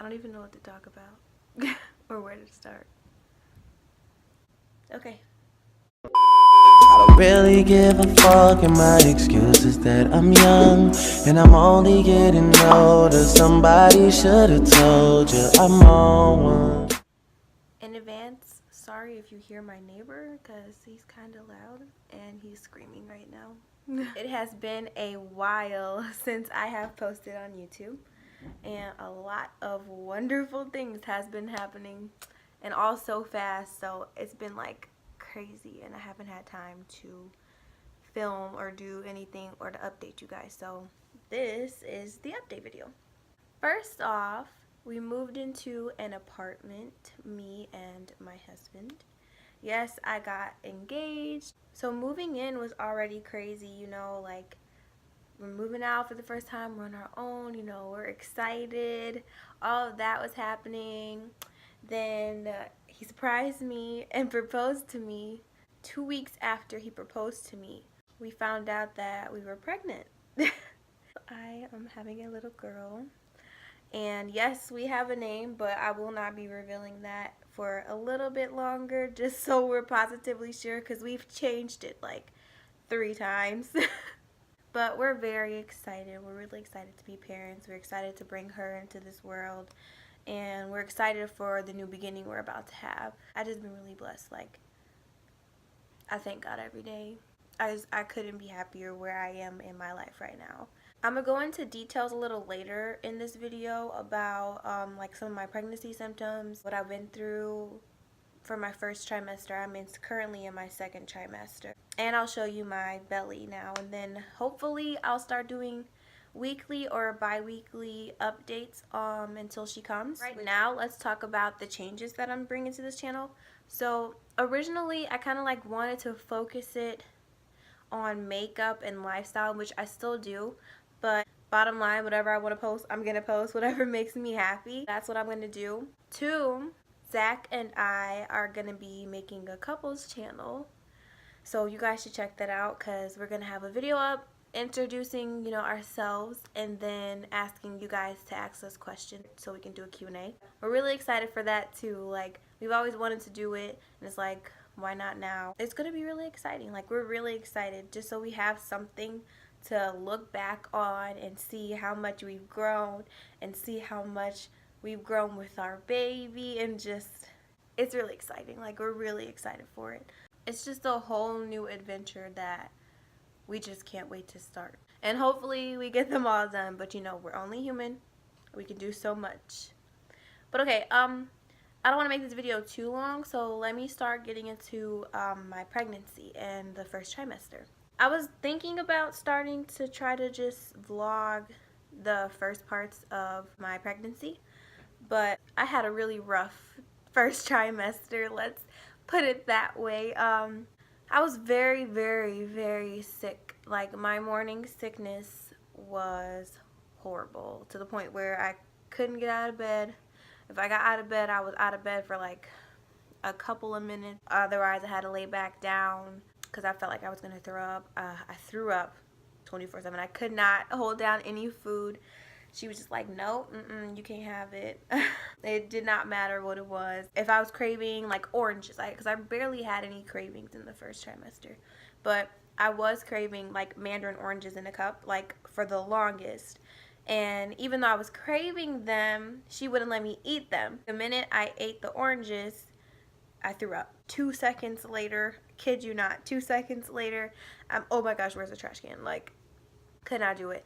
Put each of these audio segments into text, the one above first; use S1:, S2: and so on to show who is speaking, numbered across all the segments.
S1: I don't even know what to talk about or where to start. Okay.
S2: I don't really give a fuck, and my excuse is that I'm young and I'm only getting older. Somebody should've told you I'm on one.
S1: In advance, sorry if you hear my neighbor because he's kind of loud and he's screaming right now. It has been a while since I have posted on YouTube, and a lot of wonderful things has been happening, and all so fast, so it's been like crazy, and I haven't had time to film or do anything or to update you guys. So this is the update video. First off, we moved into an apartment, me and my husband. Yes, I got engaged. So moving in was already crazy, you know, like we're moving out for the first time, we're on our own, you know, we're excited. All of that was happening. Then he surprised me and proposed to me. 2 weeks after he proposed to me, we found out that we were pregnant. I am having a little girl. And yes, we have a name, but I will not be revealing that for a little bit longer, just so we're positively sure, because we've changed it like 3 times. But we're very excited. We're really excited to be parents. We're excited to bring her into this world. And we're excited for the new beginning we're about to have. I just been really blessed. Like, I thank God every day. I couldn't be happier where I am in my life right now. I'm going to go into details a little later in this video about like some of my pregnancy symptoms, what I've been through for my first trimester. I'm currently in my second trimester. And I'll show you my belly now. And then hopefully I'll start doing weekly or bi-weekly updates until she comes. Right now, let's talk about the changes that I'm bringing to this channel. So originally, I kind of like wanted to focus it on makeup and lifestyle, which I still do, but bottom line, whatever I want to post, I'm going to post whatever makes me happy. That's what I'm going to do. 2, Zach and I are going to be making a couples channel, so you guys should check that out, because we're going to have a video up introducing, you know, ourselves, and then asking you guys to ask us questions so we can do a Q&A. We're really excited for that too. Like, we've always wanted to do it, and it's like, why not now? It's going to be really exciting. Like, we're really excited just so we have something to look back on and see how much we've grown and see how much we've grown with our baby, and just, it's really exciting. Like, we're really excited for it. It's just a whole new adventure that we just can't wait to start. And hopefully we get them all done, but you know, we're only human. We can do so much. But okay, I don't want to make this video too long, so let me start getting into my pregnancy and the first trimester. I was thinking about starting to try to just vlog the first parts of my pregnancy, but I had a really rough first trimester, let's put it that way. I was very, very, very sick. Like, my morning sickness was horrible, to the point where I couldn't get out of bed. If I got out of bed, I was out of bed for like a couple of minutes. Otherwise, I had to lay back down because I felt like I was going to throw up. I threw up 24/7. I could not hold down any food. She was just like, no, you can't have it. It did not matter what it was. If I was craving like oranges, because I barely had any cravings in the first trimester, but I was craving like mandarin oranges in a cup, like, for the longest. And even though I was craving them, she wouldn't let me eat them. The minute I ate the oranges, I threw up. 2 seconds later, kid you not, 2 seconds later, oh my gosh, where's the trash can? Like, could not do it.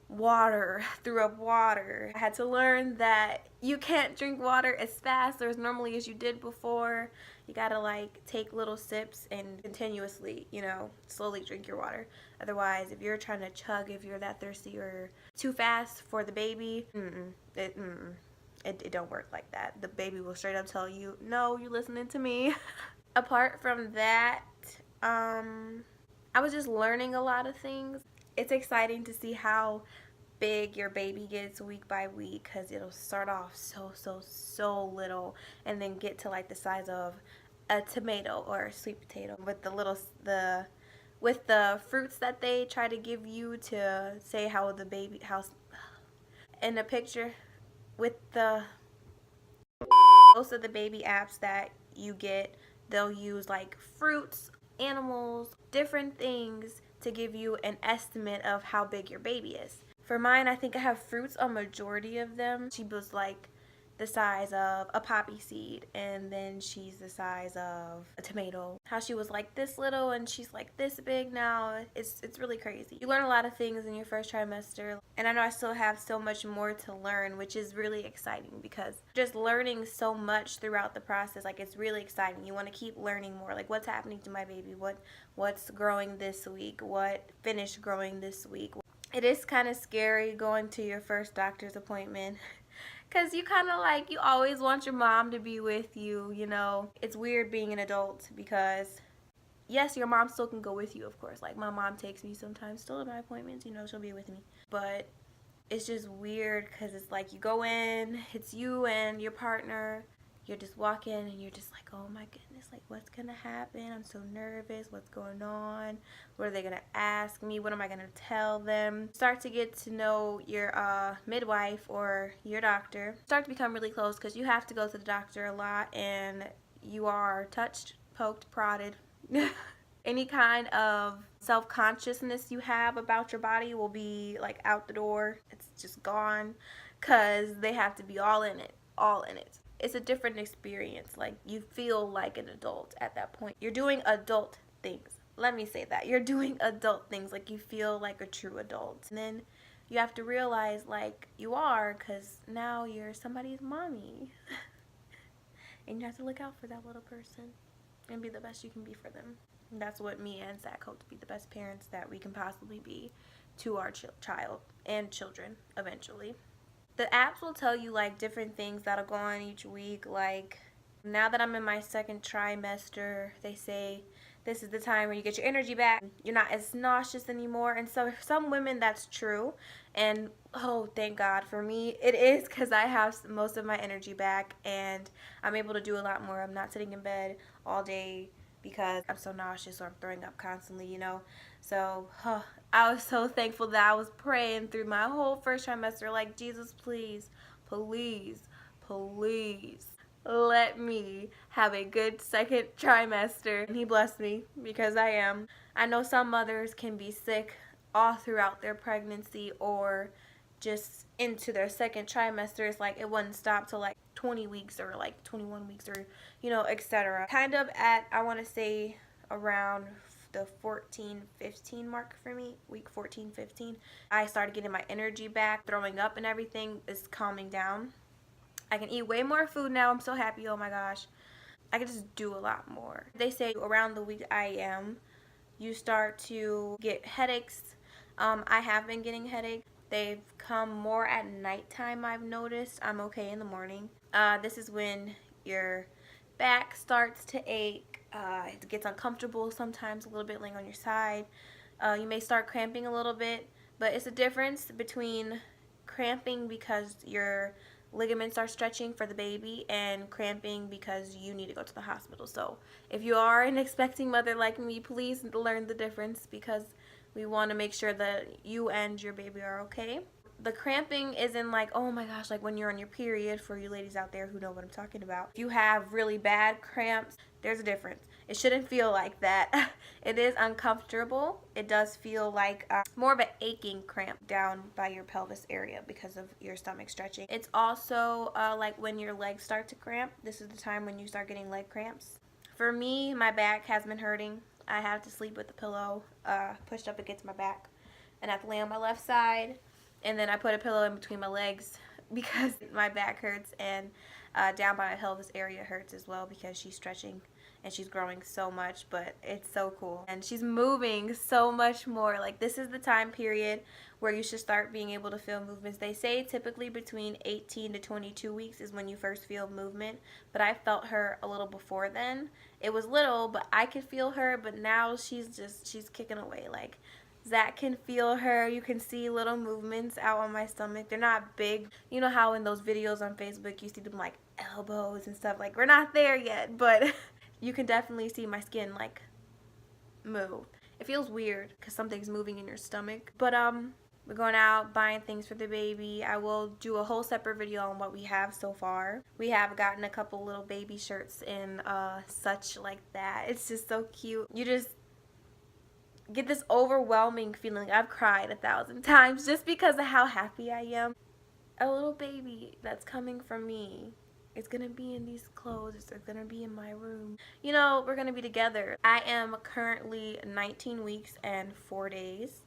S1: Water, threw up water. I had to learn that you can't drink water as fast or as normally as you did before. You gotta like take little sips and continuously, you know, slowly drink your water. Otherwise, if you're trying to chug, if you're that thirsty, or too fast for the baby, it don't work like that. The baby will straight up tell you, no, you're listening to me. Apart from that, I was just learning a lot of things. It's exciting to see how big your baby gets week by week, because it'll start off so little and then get to like the size of a tomato or a sweet potato. With the fruits that they try to give you to say how the baby, in the picture, with the most of the baby apps that you get, they'll use like fruits, animals, different things to give you an estimate of how big your baby is. For mine, I think I have fruits on majority of them. She was like the size of a poppy seed, and then she's the size of a tomato. How she was like this little and she's like this big now. It's really crazy. You learn a lot of things in your first trimester, and I know I still have so much more to learn, which is really exciting because just learning so much throughout the process, like it's really exciting. You want to keep learning more, like what's happening to my baby, what's growing this week, what finished growing this week. It is kind of scary going to your first doctor's appointment because you kind of like, you always want your mom to be with you, you know. It's weird being an adult because, yes, your mom still can go with you, of course. Like, my mom takes me sometimes still to my appointments, you know, she'll be with me. But it's just weird because it's like you go in, it's you and your partner. You're just walking and you're just like, oh my goodness, like what's gonna happen? I'm so nervous. What's going on? What are they gonna ask me? What am I gonna tell them? Start to get to know your midwife or your doctor. Start to become really close because you have to go to the doctor a lot and you are touched, poked, prodded. Any kind of self-consciousness you have about your body will be like out the door. It's just gone because they have to be all in it, all in it. It's a different experience. Like, you feel like an adult at that point. You're doing adult things. Let me say that. You're doing adult things. Like, you feel like a true adult. And then you have to realize, like, you are, because now you're somebody's mommy. And you have to look out for that little person and be the best you can be for them. And that's what me and Zach hope to be, the best parents that we can possibly be to our child and children eventually. The apps will tell you like different things that'll go on each week. Like, now that I'm in my second trimester, they say this is the time where you get your energy back. You're not as nauseous anymore. And so for some women that's true, and oh thank God, for me it is, because I have most of my energy back and I'm able to do a lot more. I'm not sitting in bed all day because I'm so nauseous or I'm throwing up constantly, you know. So I was so thankful that I was praying through my whole first trimester, like, Jesus, please, please, please let me have a good second trimester. And he blessed me, because I am. I know some mothers can be sick all throughout their pregnancy or just into their second trimester. It's like it wouldn't stop till like 20 weeks or like 21 weeks or, you know, etc. Kind of at, I want to say, around the 14-15 mark for me, week 14-15, I started getting my energy back. Throwing up and everything is calming down. I can eat way more food now. I'm so happy. Oh my gosh. I can just do a lot more. They say around the week I am, you start to get headaches. I have been getting headaches. They've come more at nighttime, I've noticed. I'm okay in the morning. This is when your back starts to ache. It gets uncomfortable sometimes, a little bit laying on your side. You may start cramping a little bit, but it's a difference between cramping because your ligaments are stretching for the baby and cramping because you need to go to the hospital. So if you are an expecting mother like me, please learn the difference, because we want to make sure that you and your baby are okay. The cramping isn't like, oh my gosh, like when you're on your period, for you ladies out there who know what I'm talking about. If you have really bad cramps, there's a difference. It shouldn't feel like that. It is uncomfortable. It does feel like more of an aching cramp down by your pelvis area because of your stomach stretching. It's also like when your legs start to cramp. This is the time when you start getting leg cramps. For me, my back has been hurting. I have to sleep with the pillow pushed up against my back, and I have to lay on my left side, and then I put a pillow in between my legs because my back hurts, and down by my pelvis area hurts as well because she's stretching and she's growing so much. But it's so cool, and she's moving so much more. Like, this is the time period where you should start being able to feel movements. They say typically between 18 to 22 weeks is when you first feel movement, but I felt her a little before then. It was little, but I could feel her. But now she's kicking away. Like, Zach can feel her. You can see little movements out on my stomach. They're not big. You know how in those videos on Facebook you see them like elbows and stuff? Like, we're not there yet, but you can definitely see my skin like move. It feels weird because something's moving in your stomach. But We're going out buying things for the baby. I will do a whole separate video on what we have so far. We have gotten a couple little baby shirts in such like that. It's just so cute. You just get this overwhelming feeling. I've cried 1,000 times just because of how happy I am. A little baby that's coming from me. It's gonna be in these clothes. It's gonna be in my room. You know, we're gonna be together. I am currently 19 weeks and 4 days.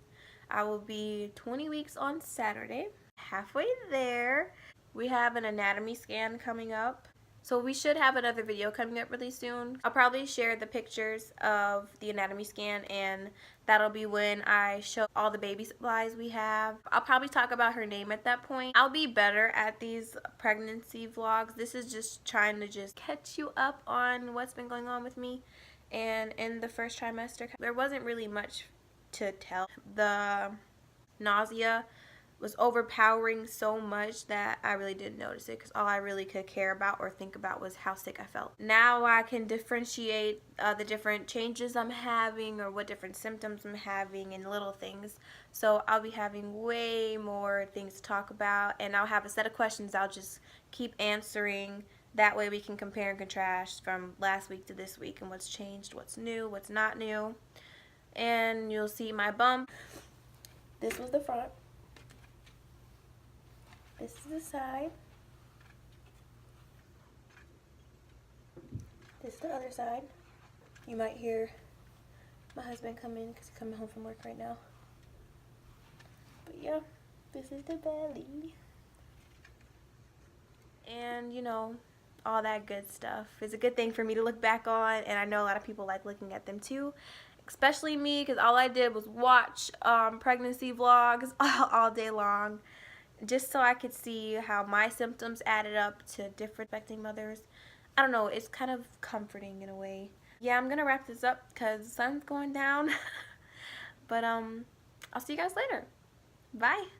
S1: I will be 20 weeks on Saturday. Halfway there. We have an anatomy scan coming up. So we should have another video coming up really soon. I'll probably share the pictures of the anatomy scan, and that'll be when I show all the baby supplies we have. I'll probably talk about her name at that point. I'll be better at these pregnancy vlogs. This is just trying to just catch you up on what's been going on with me. And in the first trimester, there wasn't really much to tell. The nausea was overpowering so much that I really didn't notice it, because all I really could care about or think about was how sick I felt. Now I can differentiate the different changes I'm having or what different symptoms I'm having and little things. So I'll be having way more things to talk about, and I'll have a set of questions I'll just keep answering. That way we can compare and contrast from last week to this week and what's changed, what's new, what's not new. And you'll see my bump. This was the front. This is the side. This is the other side. You might hear my husband come in because he's coming home from work right now. But yeah, this is the belly. And you know, all that good stuff. It's a good thing for me to look back on, and I know a lot of people like looking at them too. Especially me, because all I did was watch pregnancy vlogs all day long, just so I could see how my symptoms added up to different expecting mothers. I don't know, it's kind of comforting in a way. Yeah, I'm gonna wrap this up because the sun's going down. But I'll see you guys later. Bye.